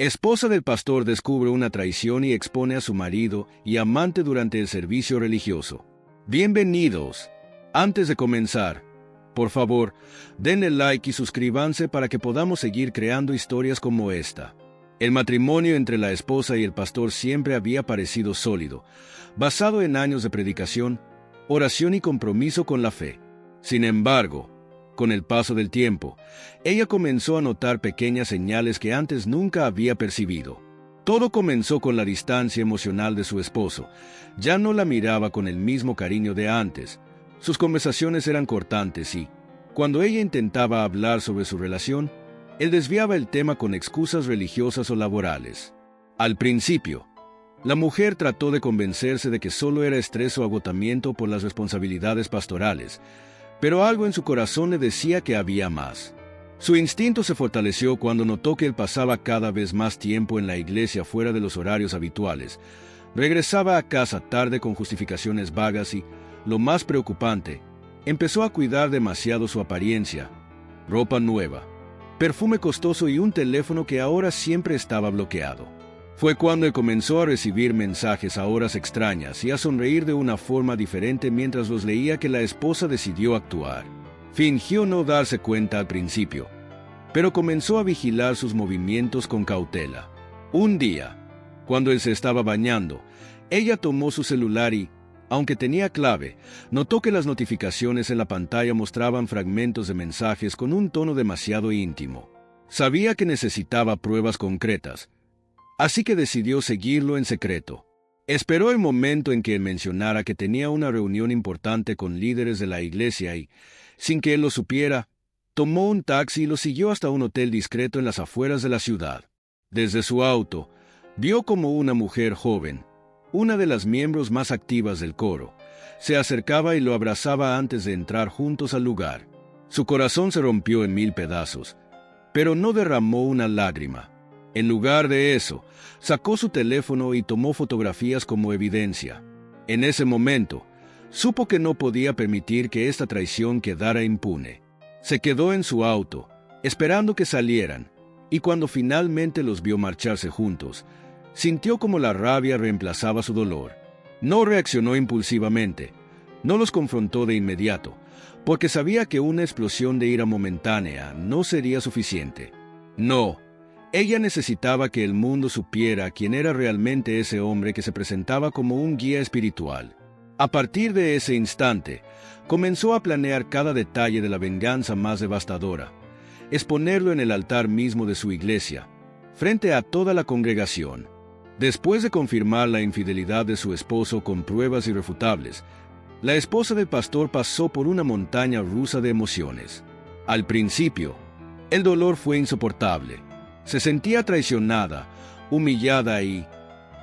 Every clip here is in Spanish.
Esposa del pastor descubre una traición y expone a su marido y amante durante el servicio religioso. Bienvenidos. Antes de comenzar, por favor, denle like y suscríbanse para que podamos seguir creando historias como esta. El matrimonio entre la esposa y el pastor siempre había parecido sólido, basado en años de predicación, oración y compromiso con la fe. Sin embargo, con el paso del tiempo, ella comenzó a notar pequeñas señales que antes nunca había percibido. Todo comenzó con la distancia emocional de su esposo. Ya no la miraba con el mismo cariño de antes. Sus conversaciones eran cortantes y, cuando ella intentaba hablar sobre su relación, él desviaba el tema con excusas religiosas o laborales. Al principio, la mujer trató de convencerse de que solo era estrés o agotamiento por las responsabilidades pastorales, pero algo en su corazón le decía que había más. Su instinto se fortaleció cuando notó que él pasaba cada vez más tiempo en la iglesia fuera de los horarios habituales. Regresaba a casa tarde con justificaciones vagas y, lo más preocupante, empezó a cuidar demasiado su apariencia. Ropa nueva, perfume costoso y un teléfono que ahora siempre estaba bloqueado. Fue cuando él comenzó a recibir mensajes a horas extrañas y a sonreír de una forma diferente mientras los leía que la esposa decidió actuar. Fingió no darse cuenta al principio, pero comenzó a vigilar sus movimientos con cautela. Un día, cuando él se estaba bañando, ella tomó su celular y, aunque tenía clave, notó que las notificaciones en la pantalla mostraban fragmentos de mensajes con un tono demasiado íntimo. Sabía que necesitaba pruebas concretas, así que decidió seguirlo en secreto. Esperó el momento en que él mencionara que tenía una reunión importante con líderes de la iglesia y, sin que él lo supiera, tomó un taxi y lo siguió hasta un hotel discreto en las afueras de la ciudad. Desde su auto, vio como una mujer joven, una de las miembros más activas del coro, se acercaba y lo abrazaba antes de entrar juntos al lugar. Su corazón se rompió en 1000 pedazos, pero no derramó una lágrima. En lugar de eso, sacó su teléfono y tomó fotografías como evidencia. En ese momento, supo que no podía permitir que esta traición quedara impune. Se quedó en su auto, esperando que salieran, y cuando finalmente los vio marcharse juntos, sintió como la rabia reemplazaba su dolor. No reaccionó impulsivamente, no los confrontó de inmediato, porque sabía que una explosión de ira momentánea no sería suficiente. No. Ella necesitaba que el mundo supiera quién era realmente ese hombre que se presentaba como un guía espiritual. A partir de ese instante, comenzó a planear cada detalle de la venganza más devastadora, exponerlo en el altar mismo de su iglesia, frente a toda la congregación. Después de confirmar la infidelidad de su esposo con pruebas irrefutables, la esposa del pastor pasó por una montaña rusa de emociones. Al principio, el dolor fue insoportable. Se sentía traicionada, humillada y,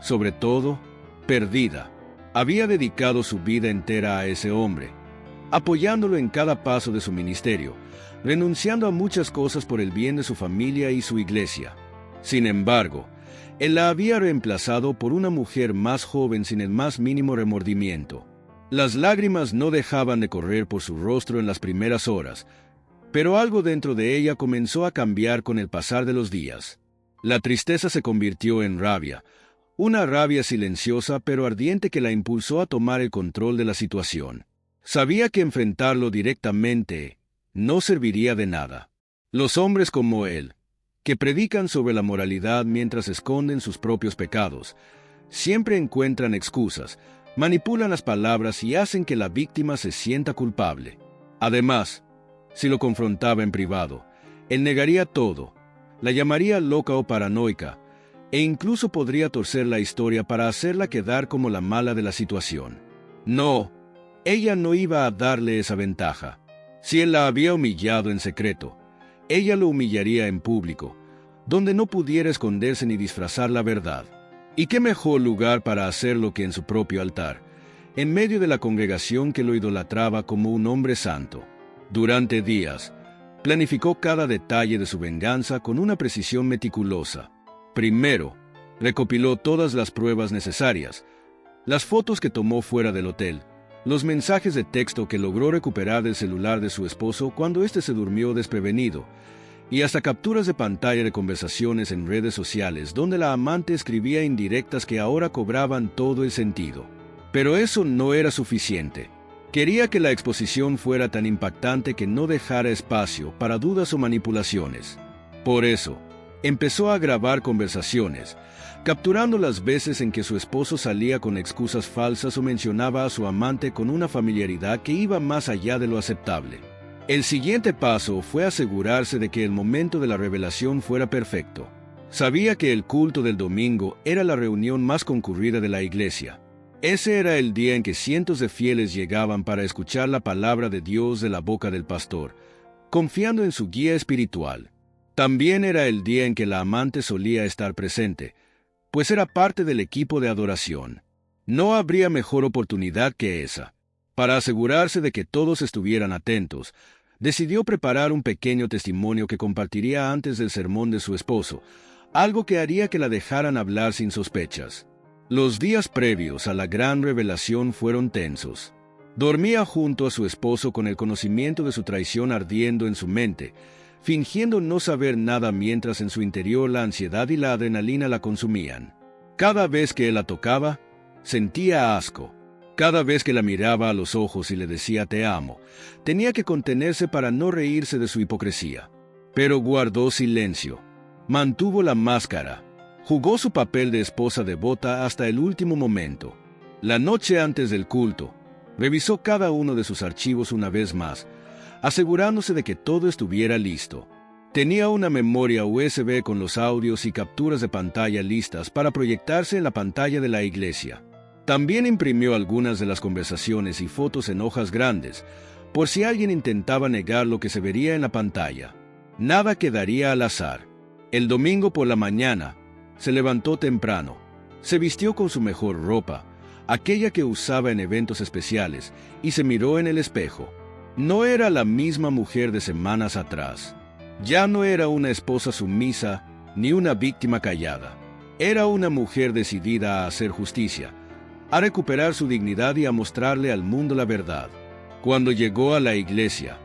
sobre todo, perdida. Había dedicado su vida entera a ese hombre, apoyándolo en cada paso de su ministerio, renunciando a muchas cosas por el bien de su familia y su iglesia. Sin embargo, él la había reemplazado por una mujer más joven sin el más mínimo remordimiento. Las lágrimas no dejaban de correr por su rostro en las primeras horas, pero algo dentro de ella comenzó a cambiar con el pasar de los días. La tristeza se convirtió en rabia, una rabia silenciosa pero ardiente que la impulsó a tomar el control de la situación. Sabía que enfrentarlo directamente no serviría de nada. Los hombres como él, que predican sobre la moralidad mientras esconden sus propios pecados, siempre encuentran excusas, manipulan las palabras y hacen que la víctima se sienta culpable. Además, si lo confrontaba en privado, él negaría todo, la llamaría loca o paranoica, e incluso podría torcer la historia para hacerla quedar como la mala de la situación. No, ella no iba a darle esa ventaja. Si él la había humillado en secreto, ella lo humillaría en público, donde no pudiera esconderse ni disfrazar la verdad. ¿Y qué mejor lugar para hacerlo que en su propio altar, en medio de la congregación que lo idolatraba como un hombre santo? Durante días, planificó cada detalle de su venganza con una precisión meticulosa. Primero, recopiló todas las pruebas necesarias, las fotos que tomó fuera del hotel, los mensajes de texto que logró recuperar del celular de su esposo cuando éste se durmió desprevenido, y hasta capturas de pantalla de conversaciones en redes sociales donde la amante escribía indirectas que ahora cobraban todo el sentido. Pero eso no era suficiente. Quería que la exposición fuera tan impactante que no dejara espacio para dudas o manipulaciones. Por eso, empezó a grabar conversaciones, capturando las veces en que su esposo salía con excusas falsas o mencionaba a su amante con una familiaridad que iba más allá de lo aceptable. El siguiente paso fue asegurarse de que el momento de la revelación fuera perfecto. Sabía que el culto del domingo era la reunión más concurrida de la iglesia. Ese era el día en que cientos de fieles llegaban para escuchar la palabra de Dios de la boca del pastor, confiando en su guía espiritual. También era el día en que la amante solía estar presente, pues era parte del equipo de adoración. No habría mejor oportunidad que esa. Para asegurarse de que todos estuvieran atentos, decidió preparar un pequeño testimonio que compartiría antes del sermón de su esposo, algo que haría que la dejaran hablar sin sospechas. Los días previos a la gran revelación fueron tensos. Dormía junto a su esposo con el conocimiento de su traición ardiendo en su mente, fingiendo no saber nada mientras en su interior la ansiedad y la adrenalina la consumían. Cada vez que él la tocaba, sentía asco. Cada vez que la miraba a los ojos y le decía te amo, tenía que contenerse para no reírse de su hipocresía. Pero guardó silencio. Mantuvo la máscara. Jugó su papel de esposa devota hasta el último momento. La noche antes del culto, revisó cada uno de sus archivos una vez más, asegurándose de que todo estuviera listo. Tenía una memoria USB con los audios y capturas de pantalla listas para proyectarse en la pantalla de la iglesia. También imprimió algunas de las conversaciones y fotos en hojas grandes, por si alguien intentaba negar lo que se vería en la pantalla. Nada quedaría al azar. El domingo por la mañana, se levantó temprano, se vistió con su mejor ropa, aquella que usaba en eventos especiales, y se miró en el espejo. No era la misma mujer de semanas atrás. Ya no era una esposa sumisa ni una víctima callada. Era una mujer decidida a hacer justicia, a recuperar su dignidad y a mostrarle al mundo la verdad. Cuando llegó a la iglesia,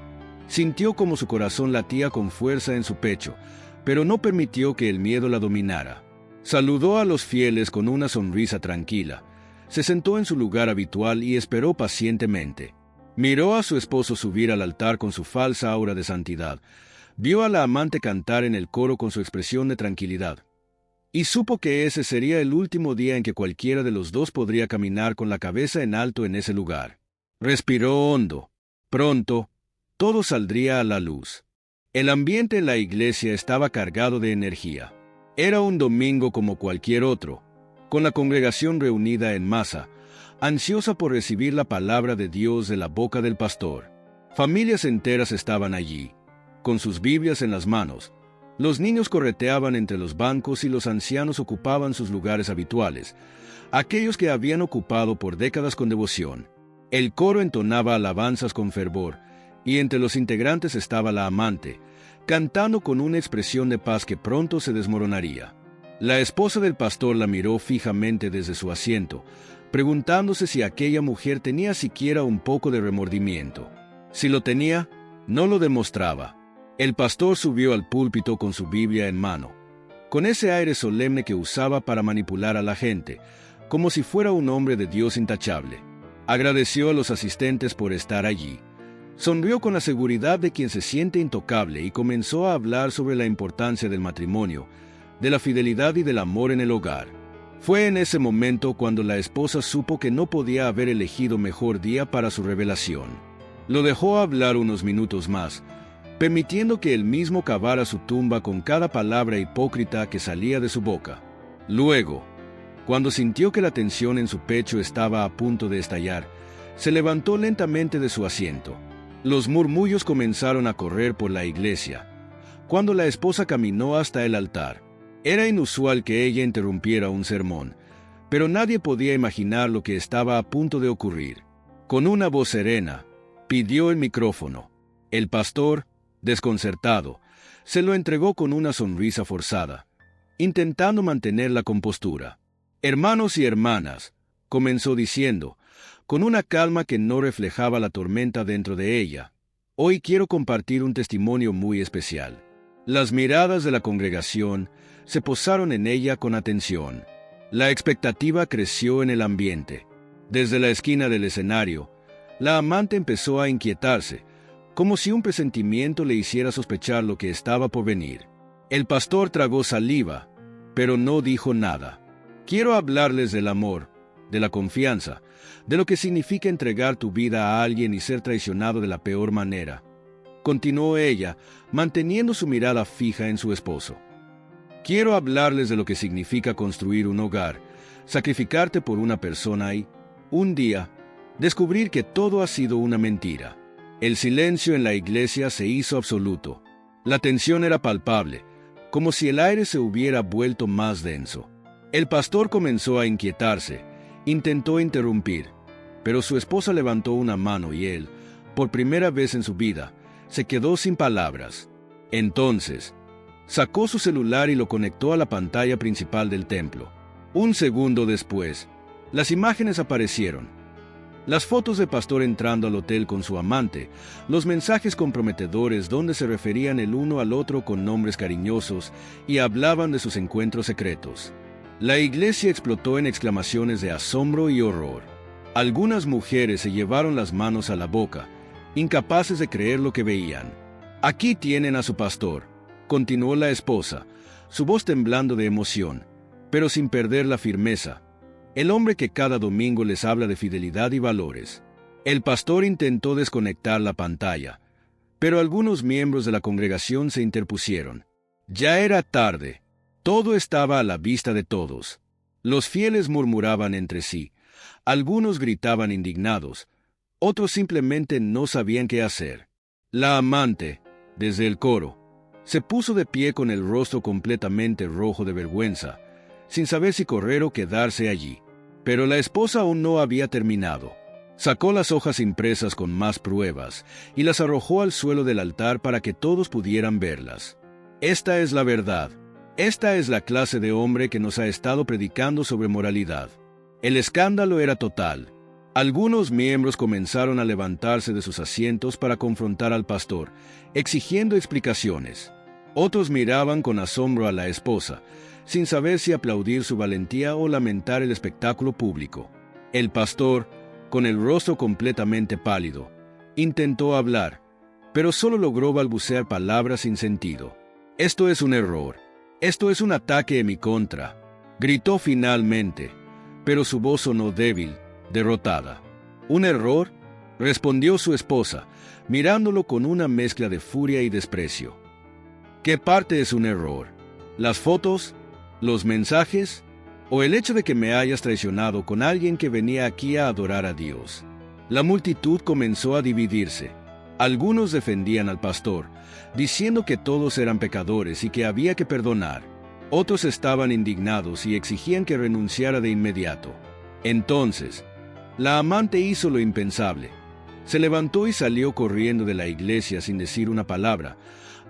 sintió como su corazón latía con fuerza en su pecho, pero no permitió que el miedo la dominara. Saludó a los fieles con una sonrisa tranquila, se sentó en su lugar habitual y esperó pacientemente. Miró a su esposo subir al altar con su falsa aura de santidad, vio a la amante cantar en el coro con su expresión de tranquilidad, y supo que ese sería el último día en que cualquiera de los dos podría caminar con la cabeza en alto en ese lugar. Respiró hondo. Pronto, todo saldría a la luz. El ambiente en la iglesia estaba cargado de energía. Era un domingo como cualquier otro, con la congregación reunida en masa, ansiosa por recibir la palabra de Dios de la boca del pastor. Familias enteras estaban allí, con sus Biblias en las manos. Los niños correteaban entre los bancos y los ancianos ocupaban sus lugares habituales, aquellos que habían ocupado por décadas con devoción. El coro entonaba alabanzas con fervor, y entre los integrantes estaba la amante, cantando con una expresión de paz que pronto se desmoronaría. La esposa del pastor la miró fijamente desde su asiento, preguntándose si aquella mujer tenía siquiera un poco de remordimiento. Si lo tenía, no lo demostraba. El pastor subió al púlpito con su Biblia en mano, con ese aire solemne que usaba para manipular a la gente, como si fuera un hombre de Dios intachable. Agradeció a los asistentes por estar allí. Sonrió con la seguridad de quien se siente intocable y comenzó a hablar sobre la importancia del matrimonio, de la fidelidad y del amor en el hogar. Fue en ese momento cuando la esposa supo que no podía haber elegido mejor día para su revelación. Lo dejó hablar unos minutos más, permitiendo que él mismo cavara su tumba con cada palabra hipócrita que salía de su boca. Luego, cuando sintió que la tensión en su pecho estaba a punto de estallar, se levantó lentamente de su asiento. Los murmullos comenzaron a correr por la iglesia, cuando la esposa caminó hasta el altar. Era inusual que ella interrumpiera un sermón, pero nadie podía imaginar lo que estaba a punto de ocurrir. Con una voz serena, pidió el micrófono. El pastor, desconcertado, se lo entregó con una sonrisa forzada, intentando mantener la compostura. «Hermanos y hermanas», comenzó diciendo, con una calma que no reflejaba la tormenta dentro de ella, «hoy quiero compartir un testimonio muy especial. Las miradas de la congregación se posaron en ella con atención. La expectativa creció en el ambiente. Desde la esquina del escenario, la amante empezó a inquietarse, como si un presentimiento le hiciera sospechar lo que estaba por venir. El pastor tragó saliva, pero no dijo nada. Quiero hablarles del amor, de la confianza, de lo que significa entregar tu vida a alguien y ser traicionado de la peor manera. Continuó ella, manteniendo su mirada fija en su esposo. Quiero hablarles de lo que significa construir un hogar, sacrificarte por una persona y, un día, descubrir que todo ha sido una mentira. El silencio en la iglesia se hizo absoluto. La tensión era palpable, como si el aire se hubiera vuelto más denso. El pastor comenzó a inquietarse, intentó interrumpir, pero su esposa levantó una mano y él, por primera vez en su vida, se quedó sin palabras. Entonces, sacó su celular y lo conectó a la pantalla principal del templo. Un segundo después, las imágenes aparecieron. Las fotos del pastor entrando al hotel con su amante, los mensajes comprometedores donde se referían el uno al otro con nombres cariñosos y hablaban de sus encuentros secretos. La iglesia explotó en exclamaciones de asombro y horror. Algunas mujeres se llevaron las manos a la boca, incapaces de creer lo que veían. Aquí tienen a su pastor, continuó la esposa, su voz temblando de emoción, pero sin perder la firmeza. El hombre que cada domingo les habla de fidelidad y valores. El pastor intentó desconectar la pantalla, pero algunos miembros de la congregación se interpusieron. Ya era tarde. Todo estaba a la vista de todos. Los fieles murmuraban entre sí. Algunos gritaban indignados. Otros simplemente no sabían qué hacer. La amante, desde el coro, se puso de pie con el rostro completamente rojo de vergüenza, sin saber si correr o quedarse allí. Pero la esposa aún no había terminado. Sacó las hojas impresas con más pruebas y las arrojó al suelo del altar para que todos pudieran verlas. Esta es la verdad. Esta es la clase de hombre que nos ha estado predicando sobre moralidad. El escándalo era total. Algunos miembros comenzaron a levantarse de sus asientos para confrontar al pastor, exigiendo explicaciones. Otros miraban con asombro a la esposa, sin saber si aplaudir su valentía o lamentar el espectáculo público. El pastor, con el rostro completamente pálido, intentó hablar, pero solo logró balbucear palabras sin sentido. «Esto es un error. Esto es un ataque en mi contra», gritó finalmente, pero su voz sonó débil, derrotada. «¿Un error?», respondió su esposa, mirándolo con una mezcla de furia y desprecio. «¿Qué parte es un error? ¿Las fotos? ¿Los mensajes? ¿O el hecho de que me hayas traicionado con alguien que venía aquí a adorar a Dios?». La multitud comenzó a dividirse. Algunos defendían al pastor, diciendo que todos eran pecadores y que había que perdonar. Otros estaban indignados y exigían que renunciara de inmediato. Entonces, la amante hizo lo impensable. Se levantó y salió corriendo de la iglesia sin decir una palabra,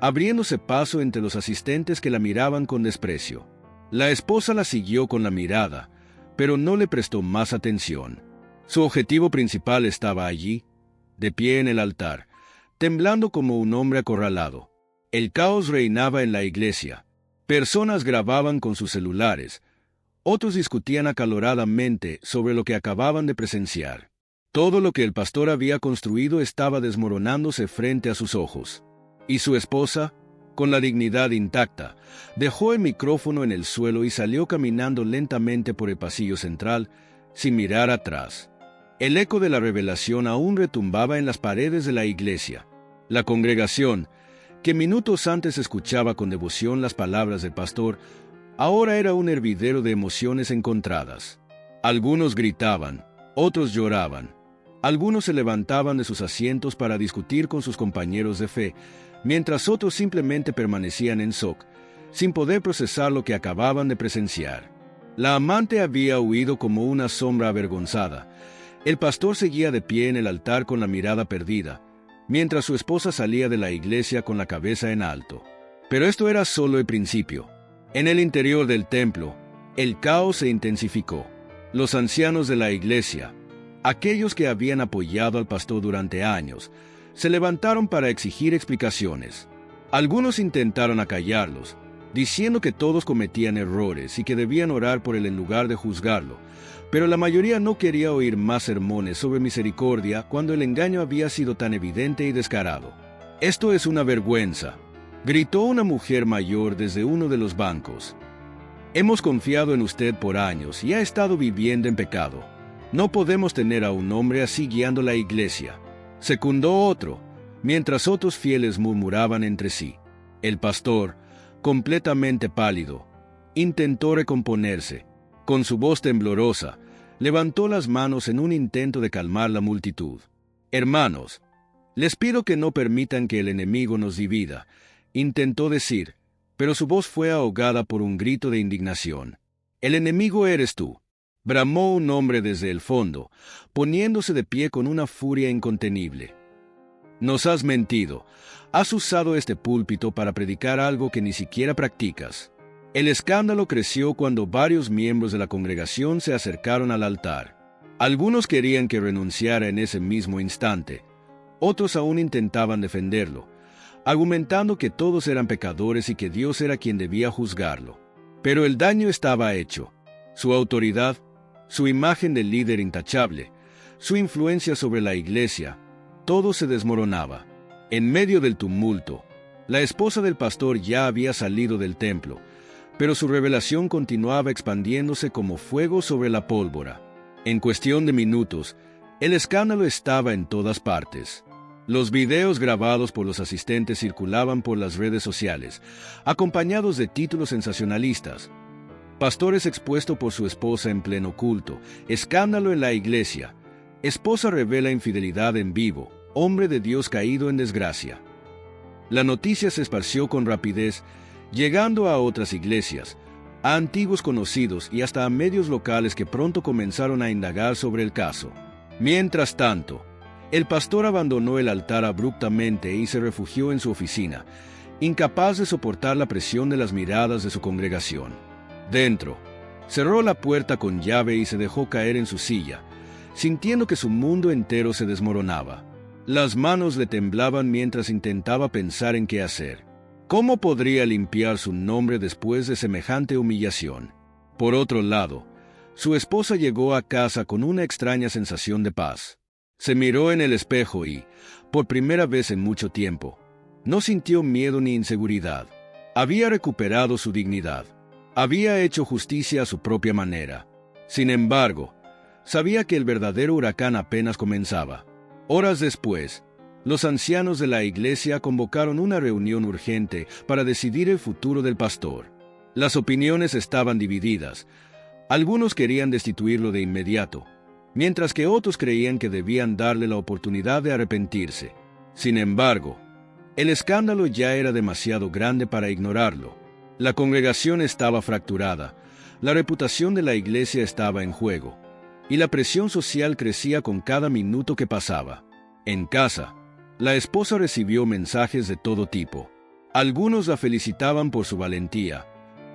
abriéndose paso entre los asistentes que la miraban con desprecio. La esposa la siguió con la mirada, pero no le prestó más atención. Su objetivo principal estaba allí, de pie en el altar, temblando como un hombre acorralado. El caos reinaba en la iglesia. Personas grababan con sus celulares. Otros discutían acaloradamente sobre lo que acababan de presenciar. Todo lo que el pastor había construido estaba desmoronándose frente a sus ojos. Y su esposa, con la dignidad intacta, dejó el micrófono en el suelo y salió caminando lentamente por el pasillo central, sin mirar atrás. El eco de la revelación aún retumbaba en las paredes de la iglesia. La congregación, que minutos antes escuchaba con devoción las palabras del pastor, ahora era un hervidero de emociones encontradas. Algunos gritaban, otros lloraban. Algunos se levantaban de sus asientos para discutir con sus compañeros de fe, mientras otros simplemente permanecían en shock, sin poder procesar lo que acababan de presenciar. La amante había huido como una sombra avergonzada. El pastor seguía de pie en el altar con la mirada perdida, mientras su esposa salía de la iglesia con la cabeza en alto. Pero esto era solo el principio. En el interior del templo, el caos se intensificó. Los ancianos de la iglesia, aquellos que habían apoyado al pastor durante años, se levantaron para exigir explicaciones. Algunos intentaron acallarlos, diciendo que todos cometían errores y que debían orar por él en lugar de juzgarlo, pero la mayoría no quería oír más sermones sobre misericordia cuando el engaño había sido tan evidente y descarado. «Esto es una vergüenza», gritó una mujer mayor desde uno de los bancos. «Hemos confiado en usted por años y ha estado viviendo en pecado. No podemos tener a un hombre así guiando la iglesia», secundó otro, mientras otros fieles murmuraban entre sí. El pastor, completamente pálido, intentó recomponerse. Con su voz temblorosa, levantó las manos en un intento de calmar la multitud. «Hermanos, les pido que no permitan que el enemigo nos divida», intentó decir, pero su voz fue ahogada por un grito de indignación. «El enemigo eres tú», bramó un hombre desde el fondo, poniéndose de pie con una furia incontenible. «Nos has mentido. Has usado este púlpito para predicar algo que ni siquiera practicas». El escándalo creció cuando varios miembros de la congregación se acercaron al altar. Algunos querían que renunciara en ese mismo instante. Otros aún intentaban defenderlo, argumentando que todos eran pecadores y que Dios era quien debía juzgarlo. Pero el daño estaba hecho. Su autoridad, su imagen de líder intachable, su influencia sobre la iglesia, todo se desmoronaba. En medio del tumulto, la esposa del pastor ya había salido del templo, pero su revelación continuaba expandiéndose como fuego sobre la pólvora. En cuestión de minutos, el escándalo estaba en todas partes. Los videos grabados por los asistentes circulaban por las redes sociales, acompañados de títulos sensacionalistas. Pastores expuesto por su esposa en pleno culto, escándalo en la iglesia, esposa revela infidelidad en vivo, hombre de Dios caído en desgracia. La noticia se esparció con rapidez, llegando a otras iglesias, a antiguos conocidos y hasta a medios locales que pronto comenzaron a indagar sobre el caso. Mientras tanto, el pastor abandonó el altar abruptamente y se refugió en su oficina, incapaz de soportar la presión de las miradas de su congregación. Dentro, cerró la puerta con llave y se dejó caer en su silla, sintiendo que su mundo entero se desmoronaba. Las manos le temblaban mientras intentaba pensar en qué hacer. ¿Cómo podría limpiar su nombre después de semejante humillación? Por otro lado, su esposa llegó a casa con una extraña sensación de paz. Se miró en el espejo y, por primera vez en mucho tiempo, no sintió miedo ni inseguridad. Había recuperado su dignidad. Había hecho justicia a su propia manera. Sin embargo, sabía que el verdadero huracán apenas comenzaba. Horas después, los ancianos de la iglesia convocaron una reunión urgente para decidir el futuro del pastor. Las opiniones estaban divididas. Algunos querían destituirlo de inmediato, mientras que otros creían que debían darle la oportunidad de arrepentirse. Sin embargo, el escándalo ya era demasiado grande para ignorarlo. La congregación estaba fracturada, la reputación de la iglesia estaba en juego, y la presión social crecía con cada minuto que pasaba. En casa, la esposa recibió mensajes de todo tipo. Algunos la felicitaban por su valentía,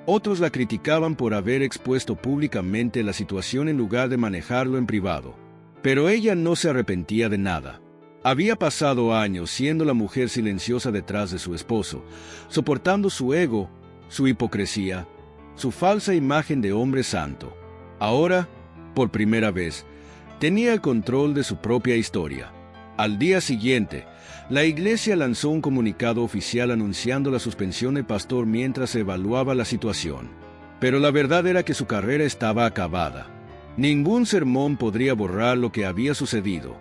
otros la criticaban por haber expuesto públicamente la situación en lugar de manejarlo en privado. Pero ella no se arrepentía de nada. Había pasado años siendo la mujer silenciosa detrás de su esposo, soportando su ego, su hipocresía, su falsa imagen de hombre santo. Ahora, por primera vez, tenía el control de su propia historia. Al día siguiente, la iglesia lanzó un comunicado oficial anunciando la suspensión del pastor mientras se evaluaba la situación. Pero la verdad era que su carrera estaba acabada. Ningún sermón podría borrar lo que había sucedido.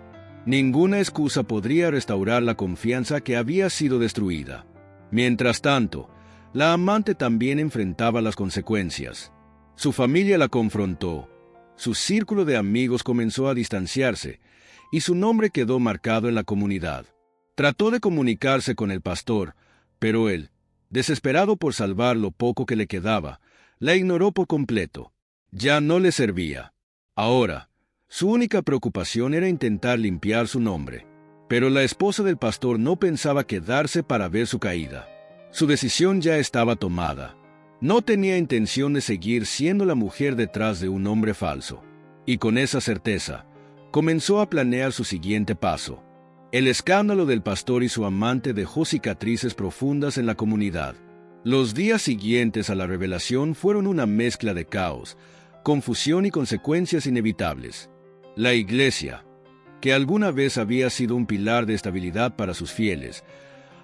Ninguna excusa podría restaurar la confianza que había sido destruida. Mientras tanto, la amante también enfrentaba las consecuencias. Su familia la confrontó. Su círculo de amigos comenzó a distanciarse, y su nombre quedó marcado en la comunidad. Trató de comunicarse con el pastor, pero él, desesperado por salvar lo poco que le quedaba, la ignoró por completo. Ya no le servía. Ahora, su única preocupación era intentar limpiar su nombre. Pero la esposa del pastor no pensaba quedarse para ver su caída. Su decisión ya estaba tomada. No tenía intención de seguir siendo la mujer detrás de un hombre falso. Y con esa certeza, comenzó a planear su siguiente paso. El escándalo del pastor y su amante dejó cicatrices profundas en la comunidad. Los días siguientes a la revelación fueron una mezcla de caos, confusión y consecuencias inevitables. La iglesia, que alguna vez había sido un pilar de estabilidad para sus fieles,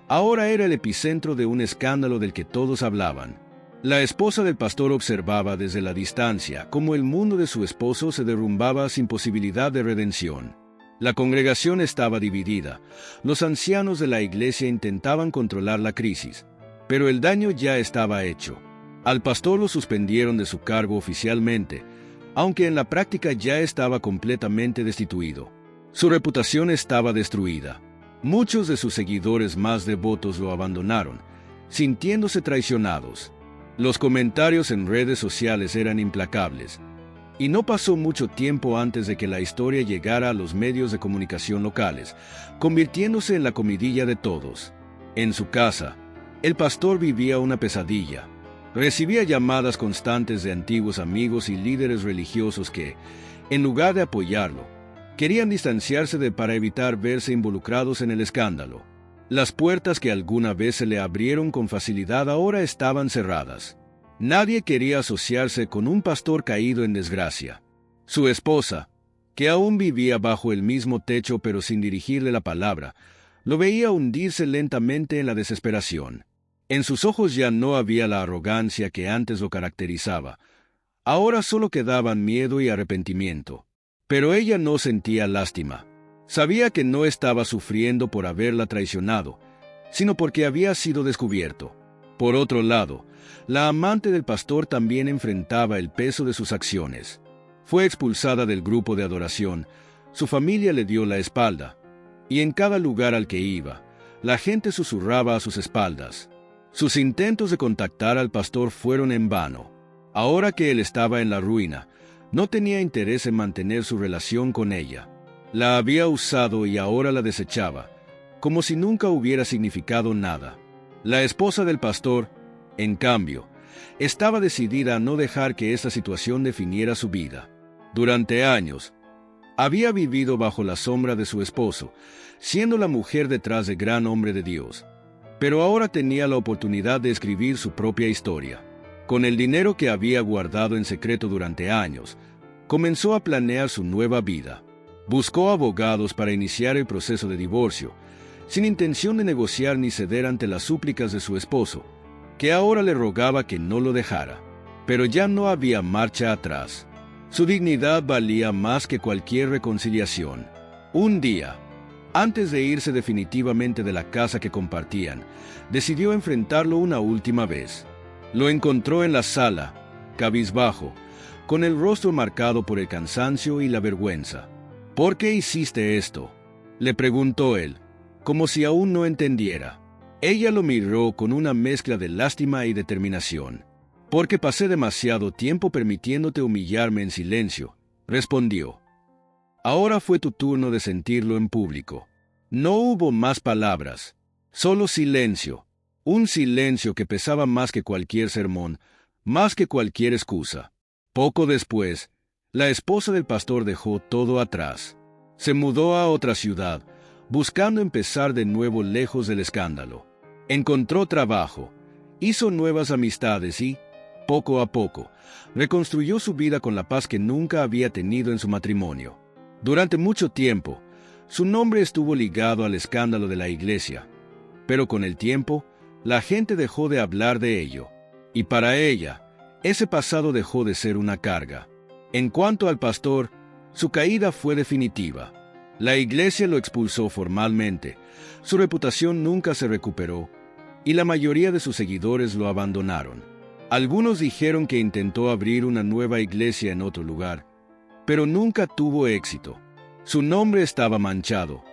ahora era el epicentro de un escándalo del que todos hablaban. La esposa del pastor observaba desde la distancia cómo el mundo de su esposo se derrumbaba sin posibilidad de redención. La congregación estaba dividida. Los ancianos de la iglesia intentaban controlar la crisis, pero el daño ya estaba hecho. Al pastor lo suspendieron de su cargo oficialmente, aunque en la práctica ya estaba completamente destituido. Su reputación estaba destruida. Muchos de sus seguidores más devotos lo abandonaron, sintiéndose traicionados. Los comentarios en redes sociales eran implacables, y no pasó mucho tiempo antes de que la historia llegara a los medios de comunicación locales, convirtiéndose en la comidilla de todos. En su casa, el pastor vivía una pesadilla. Recibía llamadas constantes de antiguos amigos y líderes religiosos que, en lugar de apoyarlo, querían distanciarse de él para evitar verse involucrados en el escándalo. Las puertas que alguna vez se le abrieron con facilidad ahora estaban cerradas. Nadie quería asociarse con un pastor caído en desgracia. Su esposa, que aún vivía bajo el mismo techo pero sin dirigirle la palabra, lo veía hundirse lentamente en la desesperación. En sus ojos ya no había la arrogancia que antes lo caracterizaba. Ahora solo quedaban miedo y arrepentimiento. Pero ella no sentía lástima. Sabía que no estaba sufriendo por haberla traicionado, sino porque había sido descubierto. Por otro lado, la amante del pastor también enfrentaba el peso de sus acciones. Fue expulsada del grupo de adoración, su familia le dio la espalda, y en cada lugar al que iba, la gente susurraba a sus espaldas. Sus intentos de contactar al pastor fueron en vano. Ahora que él estaba en la ruina, no tenía interés en mantener su relación con ella. La había usado y ahora la desechaba, como si nunca hubiera significado nada. La esposa del pastor, en cambio, estaba decidida a no dejar que esa situación definiera su vida. Durante años, había vivido bajo la sombra de su esposo, siendo la mujer detrás del gran hombre de Dios. Pero ahora tenía la oportunidad de escribir su propia historia. Con el dinero que había guardado en secreto durante años, comenzó a planear su nueva vida. Buscó abogados para iniciar el proceso de divorcio, sin intención de negociar ni ceder ante las súplicas de su esposo, que ahora le rogaba que no lo dejara. Pero ya no había marcha atrás. Su dignidad valía más que cualquier reconciliación. Un día, antes de irse definitivamente de la casa que compartían, decidió enfrentarlo una última vez. Lo encontró en la sala, cabizbajo, con el rostro marcado por el cansancio y la vergüenza. «¿Por qué hiciste esto?», le preguntó él, como si aún no entendiera. Ella lo miró con una mezcla de lástima y determinación. «Porque pasé demasiado tiempo permitiéndote humillarme en silencio», respondió. Ahora fue tu turno de sentirlo en público. No hubo más palabras, solo silencio. Un silencio que pesaba más que cualquier sermón, más que cualquier excusa. Poco después, la esposa del pastor dejó todo atrás. Se mudó a otra ciudad, buscando empezar de nuevo lejos del escándalo. Encontró trabajo, hizo nuevas amistades y, poco a poco, reconstruyó su vida con la paz que nunca había tenido en su matrimonio. Durante mucho tiempo, su nombre estuvo ligado al escándalo de la iglesia, pero con el tiempo, la gente dejó de hablar de ello, y para ella, ese pasado dejó de ser una carga. En cuanto al pastor, su caída fue definitiva. La iglesia lo expulsó formalmente, su reputación nunca se recuperó, y la mayoría de sus seguidores lo abandonaron. Algunos dijeron que intentó abrir una nueva iglesia en otro lugar, pero nunca tuvo éxito. Su nombre estaba manchado,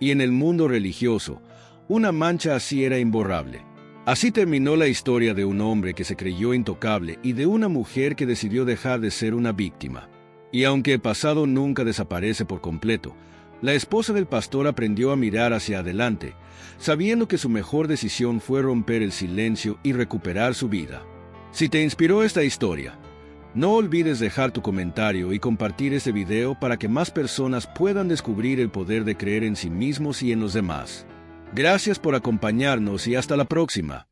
y en el mundo religioso, una mancha así era imborrable. Así terminó la historia de un hombre que se creyó intocable y de una mujer que decidió dejar de ser una víctima. Y aunque el pasado nunca desaparece por completo, la esposa del pastor aprendió a mirar hacia adelante, sabiendo que su mejor decisión fue romper el silencio y recuperar su vida. Si te inspiró esta historia, No olvides dejar tu comentario y compartir este video para que más personas puedan descubrir el poder de creer en sí mismos y en los demás. Gracias por acompañarnos y hasta la próxima.